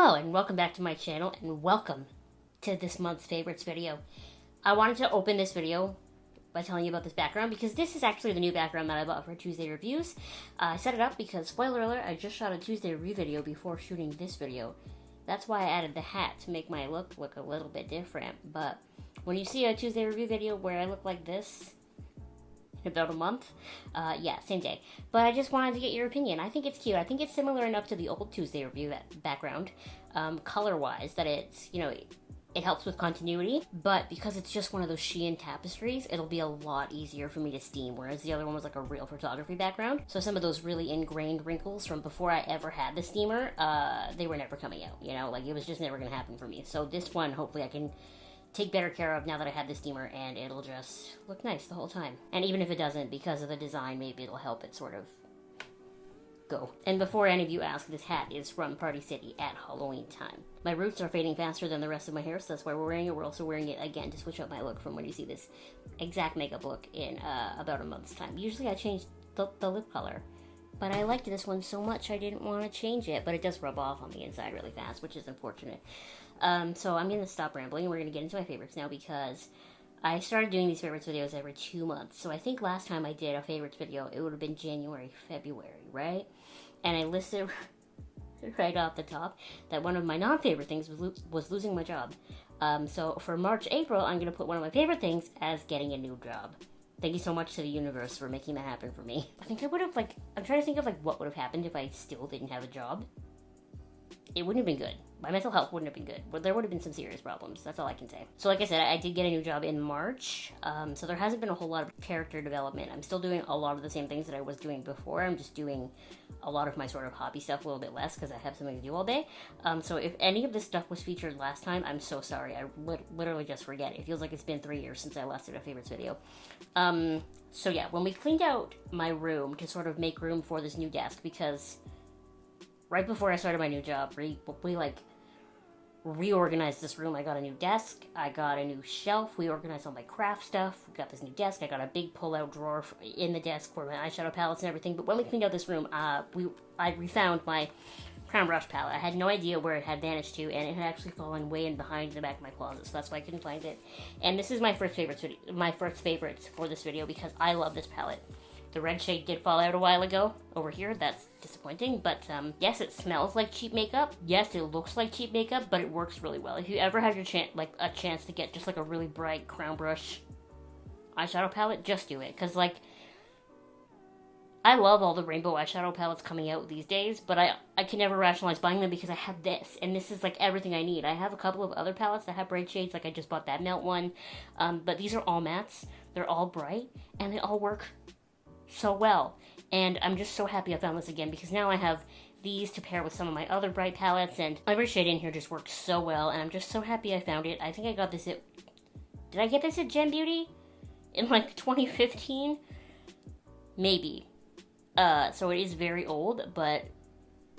Hello and welcome back to my channel and welcome to this month's favorites video. I wanted to open this video by telling you about this background because this is actually the new background that I bought for Tuesday reviews. I set it up because, spoiler alert, I just shot a Tuesday review video before shooting this video. That's why I added the hat to make my look a little bit different. But when you see a Tuesday review video where I look like this in about a month, yeah, same day. But I just wanted to get your opinion. I think it's cute. I think it's similar enough to the old Tuesday review background, color-wise, that it's, it helps with continuity, but because it's just one of those Shein tapestries, it'll be a lot easier for me to steam, whereas the other one was like a real photography background. So some of those really ingrained wrinkles from before I ever had the steamer, they were never coming out, like it was just never gonna happen for me. So this one, hopefully I can take better care of now that I have the steamer, and it'll just look nice the whole time. And even if it doesn't, because of the design, maybe it'll help it sort of go. And before any of you ask, this hat is from Party City at Halloween time. My roots are fading faster than the rest of my hair, so that's why we're wearing it. We're also wearing it again to switch up my look from when you see this exact makeup look in about a month's time. Usually I change the lip color, but I liked this one so much I didn't want to change it, but it does rub off on the inside really fast, which is unfortunate. So I'm going to stop rambling and we're going to get into my favorites now, because I started doing these favorites videos every 2 months. So I think last time I did a favorites video, it would have been January, February, right? And I listed right off the top that one of my non-favorite things was losing my job. So for March, April, I'm going to put one of my favorite things as getting a new job. Thank you so much to the universe for making that happen for me. I think I would have, I'm trying to think of, what would have happened if I still didn't have a job. It wouldn't have been good. My mental health wouldn't have been good. But there would have been some serious problems. That's all I can say. So like I said, I did get a new job in March. So there hasn't been a whole lot of character development. I'm still doing a lot of the same things that I was doing before. I'm just doing a lot of my sort of hobby stuff a little bit less because I have something to do all day. So if any of this stuff was featured last time, I'm so sorry. I literally just forget. It feels like it's been 3 years since I last did a favorites video. So yeah, when we cleaned out my room to sort of make room for this new desk, because right before I started my new job, we reorganized this room. I got a new desk, I got a new shelf, we organized all my craft stuff, we got this new desk, I got a big pull-out drawer in the desk for my eyeshadow palettes and everything. But when we cleaned out this room, I refound my Crown Brush palette. I had no idea where it had vanished to, and it had actually fallen way in behind the back of my closet, so that's why I couldn't find it. And this is my first favorite for this video, because I love this palette. The red shade did fall out a while ago over here. That's disappointing, but yes, it smells like cheap makeup. Yes, it looks like cheap makeup, but it works really well. If you ever have a chance to get just a really bright Crown Brush eyeshadow palette, just do it. Because I love all the rainbow eyeshadow palettes coming out these days, but I can never rationalize buying them because I have this, and this is everything I need. I have a couple of other palettes that have bright shades, I just bought that melt one, but these are all mattes. They're all bright, and they all work so well. And I'm just so happy I found this again, because now I have these to pair with some of my other bright palettes, and every shade in here just works so well, and I'm just so happy I found it. I think I got this at... Did I get this at Gem Beauty? In 2015? Maybe. So it is very old, but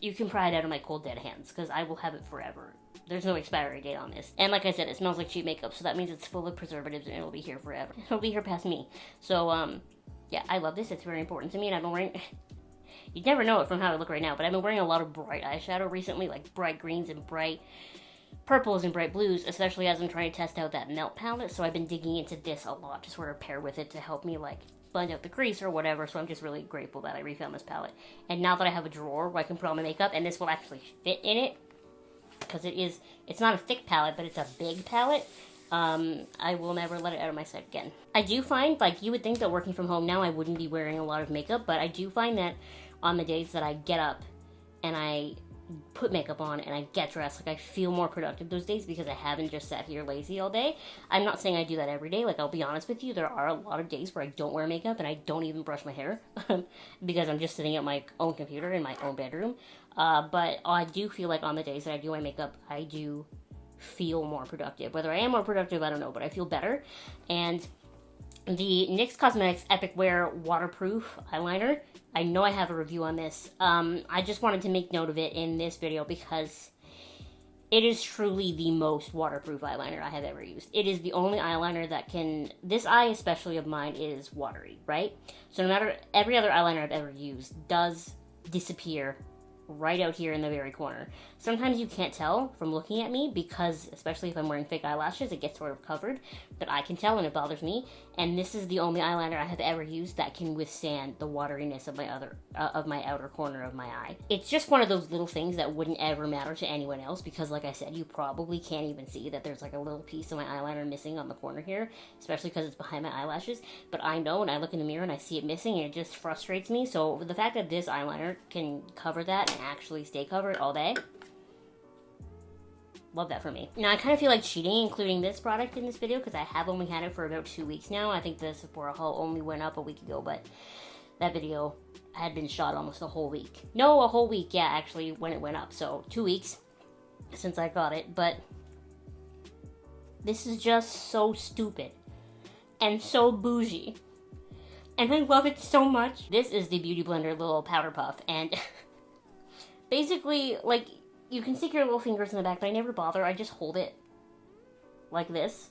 you can pry it out of my cold dead hands, because I will have it forever. There's no expiry date on this. And like I said, it smells like cheap makeup, so that means it's full of preservatives, and it'll be here forever. It'll be here past me. So, yeah, I love this. It's very important to me, and I've been wearing... You'd never know it from how I look right now, but I've been wearing a lot of bright eyeshadow recently, like bright greens and bright purples and bright blues, especially as I'm trying to test out that melt palette, so I've been digging into this a lot to sort of pair with it to help me, blend out the crease or whatever, so I'm just really grateful that I refound this palette. And now that I have a drawer where I can put all my makeup, and this will actually fit in it, because it's not a thick palette, but it's a big palette, I will never let it out of my sight again. I do find, you would think that working from home now I wouldn't be wearing a lot of makeup, but I do find that on the days that I get up and I put makeup on and I get dressed, I feel more productive those days because I haven't just sat here lazy all day. I'm not saying I do that every day. I'll be honest with you, there are a lot of days where I don't wear makeup and I don't even brush my hair because I'm just sitting at my own computer in my own bedroom. But I do feel like on the days that I do my makeup, I do feel more productive. Whether I am more productive, I don't know, but I feel better. And the NYX Cosmetics Epic Wear Waterproof Eyeliner, I know I have a review on this. I just wanted to make note of it in this video because it is truly the most waterproof eyeliner I have ever used. It is the only eyeliner that can... This eye, especially of mine, is watery, right? So no matter... Every other eyeliner I've ever used does disappear right out here in the very corner. Sometimes you can't tell from looking at me because, especially if I'm wearing fake eyelashes, it gets sort of covered, but I can tell and it bothers me. And this is the only eyeliner I have ever used that can withstand the wateriness of my outer corner of my eye. It's just one of those little things that wouldn't ever matter to anyone else because, like I said, you probably can't even see that there's like a little piece of my eyeliner missing on the corner here, especially because it's behind my eyelashes. But I know, and I look in the mirror and I see it missing, and it just frustrates me. So the fact that this eyeliner can cover that and actually stay covered all day, love that for me. Now, I kind of feel like cheating including this product in this video because I have only had it for about 2 weeks now. I think the Sephora haul only went up a week ago, but that video had been shot almost a whole week. No, a whole week, yeah, actually, when it went up. So 2 weeks since I got it, but this is just so stupid and so bougie. And I love it so much. This is the Beauty Blender little powder puff, and basically, like, you can stick your little fingers in the back, but I never bother. I just hold it like this,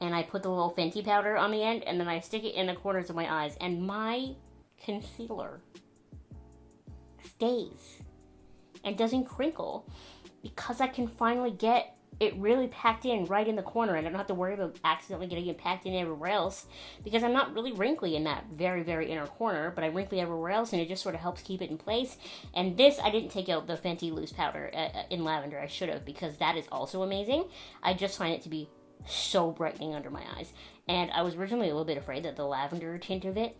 and I put the little Fenty powder on the end, and then I stick it in the corners of my eyes, and my concealer stays and doesn't crinkle because I can finally get it really packed in right in the corner, and I don't have to worry about accidentally getting it packed in everywhere else because I'm not really wrinkly in that very, very inner corner, but I'm wrinkly everywhere else, and it just sort of helps keep it in place. And this, I didn't take out the Fenty loose powder in lavender. I should have, because that is also amazing. I just find it to be so brightening under my eyes. And I was originally a little bit afraid that the lavender tint of it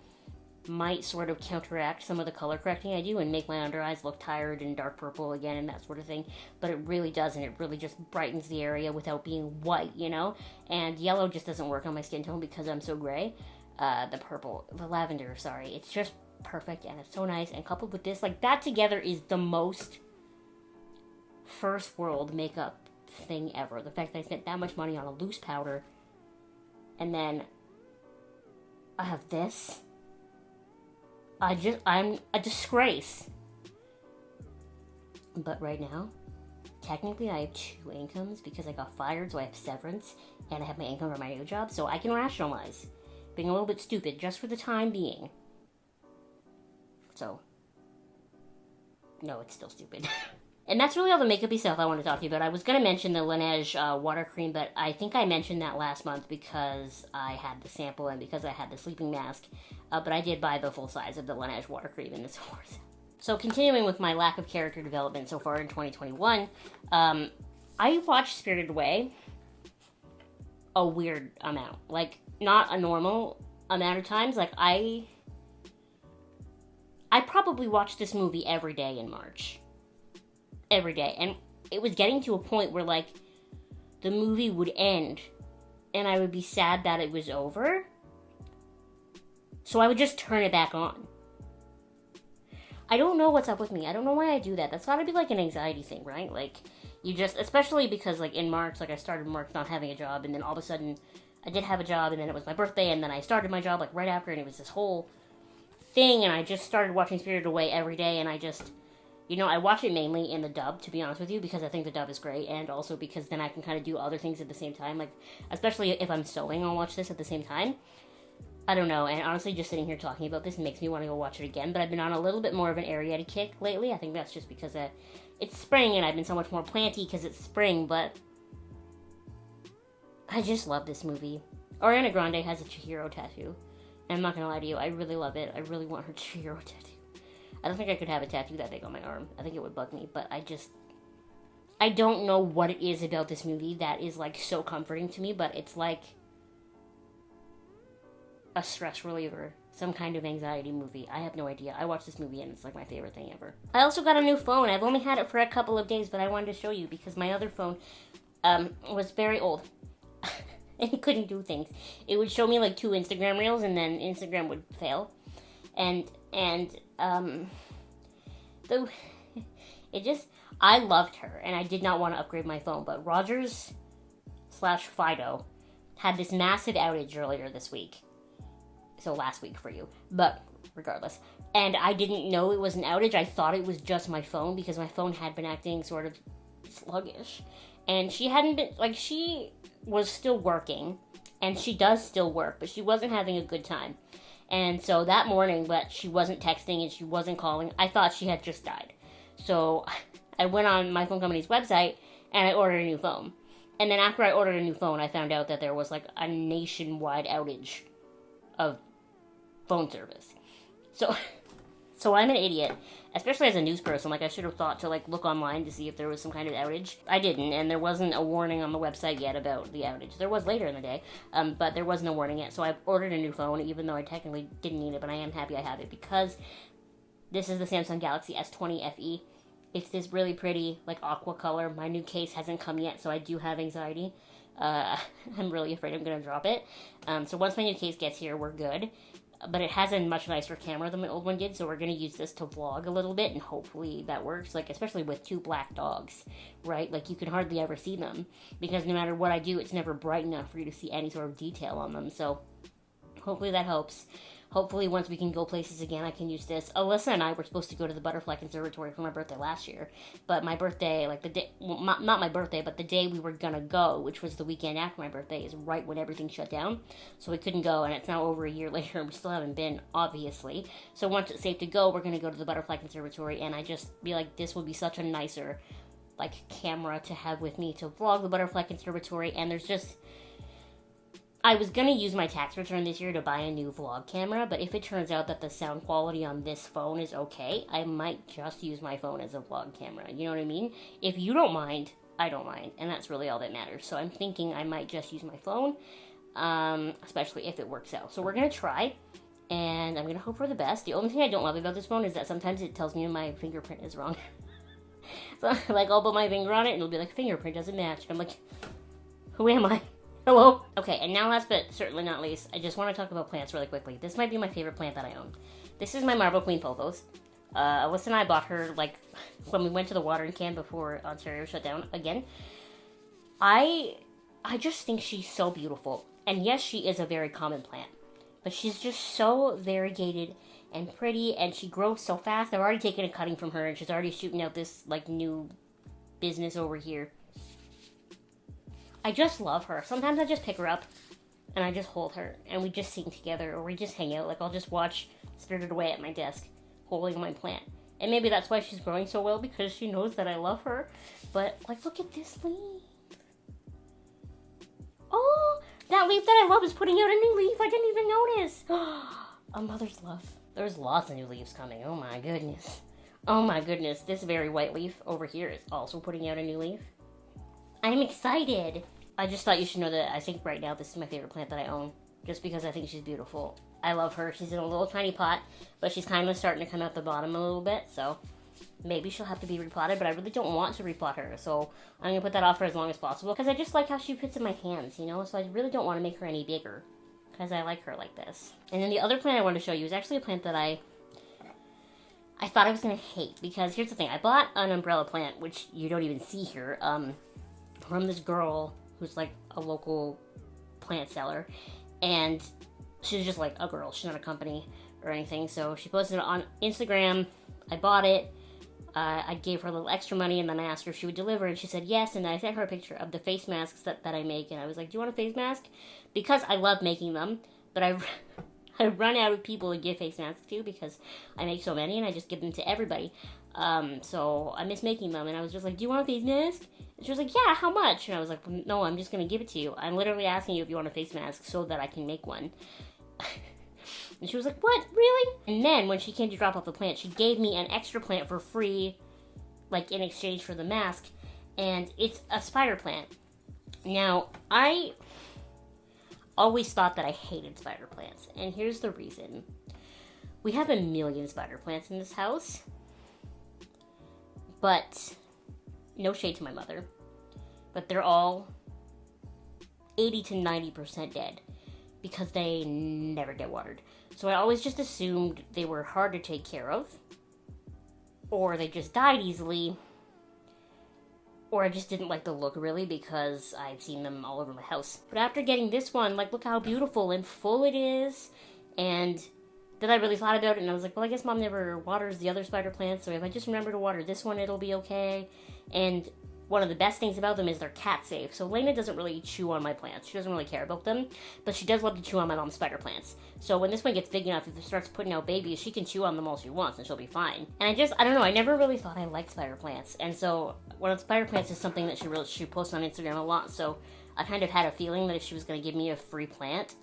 might sort of counteract some of the color correcting I do and make my under eyes look tired and dark purple again and that sort of thing, but it really doesn't. It really just brightens the area without being white, you know? And yellow just doesn't work on my skin tone because I'm so gray. The lavender, sorry. It's just perfect, and it's so nice, and coupled with this, like, that together is the most first world makeup thing ever. The fact that I spent that much money on a loose powder, and then I have this. I'm a disgrace. But right now, technically I have 2 incomes because I got fired, so I have severance, and I have my income from my new job, so I can rationalize being a little bit stupid just for the time being. So, no, it's still stupid. And that's really all the makeup-y stuff I want to talk to you about. I was going to mention the Laneige water cream, but I think I mentioned that last month because I had the sample and because I had the sleeping mask. But I did buy the full size of the Laneige water cream in the Sephora sale. So continuing with my lack of character development so far in 2021, I watched Spirited Away a weird amount. Like, not a normal amount of times. Like, I probably watched this movie every day in March. Every day. And it was getting to a point where, like, the movie would end and I would be sad that it was over. So I would just turn it back on. I don't know what's up with me. I don't know why I do that. That's gotta be, like, an anxiety thing, right? Like, you just, especially because, like, in March, like, I started March not having a job, and then all of a sudden I did have a job, and then it was my birthday, and then I started my job, like, right after, and it was this whole thing, and I just started watching Spirited Away every day, and I just, you know, I watch it mainly in the dub, to be honest with you, because I think the dub is great, and also because then I can kind of do other things at the same time, like, especially if I'm sewing, I'll watch this at the same time. I don't know, and honestly, just sitting here talking about this makes me want to go watch it again, but I've been on a little bit more of an Arietta kick lately. I think that's just because it's spring, and I've been so much more planty because it's spring, but I just love this movie. Ariana Grande has a Chihiro tattoo, and I'm not gonna lie to you, I really love it. I really want her Chihiro tattoo. I don't think I could have a tattoo that big on my arm. I think it would bug me, but I don't know what it is about this movie that is, like, so comforting to me, but it's like a stress reliever, some kind of anxiety movie. I have no idea. I watched this movie and it's like my favorite thing ever. I also got a new phone. I've only had it for a couple of days, but I wanted to show you because my other phone was very old and it couldn't do things. It would show me like 2 Instagram reels and then Instagram would fail. I loved her and I did not want to upgrade my phone, but Rogers/Fido had this massive outage earlier this week. So last week for you, but regardless. And I didn't know it was an outage. I thought it was just my phone because my phone had been acting sort of sluggish. And she hadn't been, like, she was still working, and she does still work, but she wasn't having a good time. And so that morning, but she wasn't texting and she wasn't calling, I thought she had just died. So I went on my phone company's website and I ordered a new phone. And then after I ordered a new phone, I found out that there was like a nationwide outage of phone service. So I'm an idiot, especially as a news person. Like, I should have thought to like look online to see if there was some kind of outage. I didn't, and there wasn't a warning on the website yet about the outage. There was later in the day, but there wasn't a warning yet. So I ordered a new phone, even though I technically didn't need it, but I am happy I have it because this is the Samsung Galaxy S20 FE. It's this really pretty, like, aqua color. My new case hasn't come yet, so I do have anxiety. I'm really afraid I'm going to drop it. So once my new case gets here, we're good. But it has a much nicer camera than my old one did, so we're going to use this to vlog a little bit, and hopefully that works, like, especially with two black dogs, right? Like, you can hardly ever see them, because no matter what I do, it's never bright enough for you to see any sort of detail on them, so hopefully that helps. Hopefully, once we can go places again, I can use this. Alyssa and I were supposed to go to the Butterfly Conservatory for my birthday last year. But my birthday, like the day, well, not my birthday, but the day we were gonna go, which was the weekend after my birthday, is right when everything shut down. So we couldn't go, and it's now over a year later, and we still haven't been, obviously. So once it's safe to go, we're gonna go to the Butterfly Conservatory, and I just be like, this would be such a nicer, like, camera to have with me to vlog the Butterfly Conservatory, and there's just... I was going to use my tax return this year to buy a new vlog camera, but if it turns out that the sound quality on this phone is okay, I might just use my phone as a vlog camera. You know what I mean? If you don't mind, I don't mind, and that's really all that matters. So I'm thinking I might just use my phone, especially if it works out. So we're going to try, and I'm going to hope for the best. The only thing I don't love about this phone is that sometimes it tells me my fingerprint is wrong. So, like, I'll put my finger on it, and it'll be like, fingerprint doesn't match. And I'm like, who am I? Hello? Okay, and now last but certainly not least, I just want to talk about plants really quickly. This might be my favorite plant that I own. This is my Marble Queen Pothos. Alyssa and I bought her, like, when we went to the watering can before Ontario shut down again. I just think she's so beautiful. And yes, she is a very common plant. But she's just so variegated and pretty, and she grows so fast. I've already taken a cutting from her, and she's already shooting out this, like, new business over here. I just love her. Sometimes I just pick her up and I just hold her and we just sing together, or we just hang out. Like, I'll just watch Spirited Away at my desk holding my plant. And maybe that's why she's growing so well, because she knows that I love her. But, like, look at this leaf. Oh, that leaf that I love is putting out a new leaf. I didn't even notice. A mother's love. There's lots of new leaves coming. Oh my goodness. Oh my goodness. This very white leaf over here is also putting out a new leaf. I'm excited. I just thought you should know that I think right now this is my favorite plant that I own, just because I think she's beautiful. I love her. She's in a little tiny pot, but she's kind of starting to come out the bottom a little bit, so maybe she'll have to be repotted, but I really don't want to repot her, so I'm going to put that off for as long as possible, because I just like how she fits in my hands, you know, so I really don't want to make her any bigger, because I like her like this. And then the other plant I want to show you is actually a plant that I thought I was going to hate, because here's the thing. I bought an umbrella plant, which you don't even see here, from this girl who's like a local plant seller, and she's just like a girl. She's not a company or anything. So she posted it on Instagram. I bought it. I gave her a little extra money, and then I asked her if she would deliver, and she said yes. And I sent her a picture of the face masks that I make, and I was like, do you want a face mask? Because I love making them, but I run out of people to give face masks to, because I make so many and I just give them to everybody. So I miss making them, and I was just like, do you want a face mask? And she was like, yeah, how much? And I was like, no, I'm just going to give it to you. I'm literally asking you if you want a face mask so that I can make one. And she was like, what? Really? And then when she came to drop off the plant, she gave me an extra plant for free, like in exchange for the mask. And it's a spider plant. Now, I always thought that I hated spider plants. And here's the reason. We have a million spider plants in this house. But no shade to my mother, but they're all 80 to 90% dead because they never get watered. So I always just assumed they were hard to take care of, or they just died easily, or I just didn't like the look really because I've seen them all over my house. But after getting this one, like, look how beautiful and full it is. And then I really thought about it, and I was like, well, I guess Mom never waters the other spider plants, so if I just remember to water this one, it'll be okay. And one of the best things about them is they're cat safe. So Lena doesn't really chew on my plants. She doesn't really care about them, but she does love to chew on my mom's spider plants. So when this one gets big enough, if it starts putting out babies, she can chew on them all she wants and she'll be fine. And I don't know, I never really thought I liked spider plants. And so one of the spider plants is something that she posts on Instagram a lot. So I kind of had a feeling that if she was going to give me a free plant,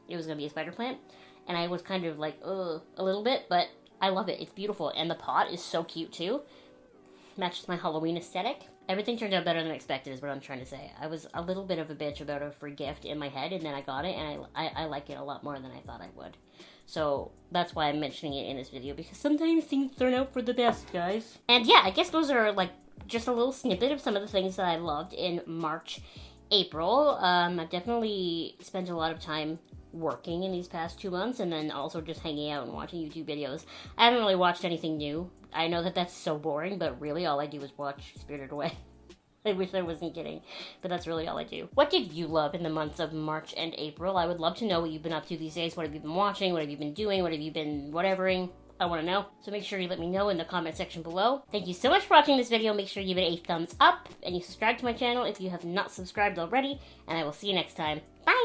it was going to be a spider plant. And I was kind of like, ugh, a little bit, but I love it. It's beautiful. And the pot is so cute too. Matches my Halloween aesthetic. Everything turned out better than expected is what I'm trying to say. I was a little bit of a bitch about a free gift in my head, and then I got it, and I like it a lot more than I thought I would. So that's why I'm mentioning it in this video, because sometimes things turn out for the best, guys. And yeah, I guess those are like just a little snippet of some of the things that I loved in March, April. I've definitely spent a lot of time working in these past 2 months, and then also just hanging out and watching YouTube videos. I haven't really watched anything new. I know that that's so boring, but really all I do is watch Spirited Away. I wish I wasn't kidding, but that's really all I do. What did you love in the months of March and April? I would love to know what you've been up to these days. What have you been watching? What have you been doing? What have you been whatevering? I want to know. So make sure you let me know in the comment section below. Thank you so much for watching this video. Make sure you give it a thumbs up, and you subscribe to my channel if you have not subscribed already, and I will see you next time. Bye!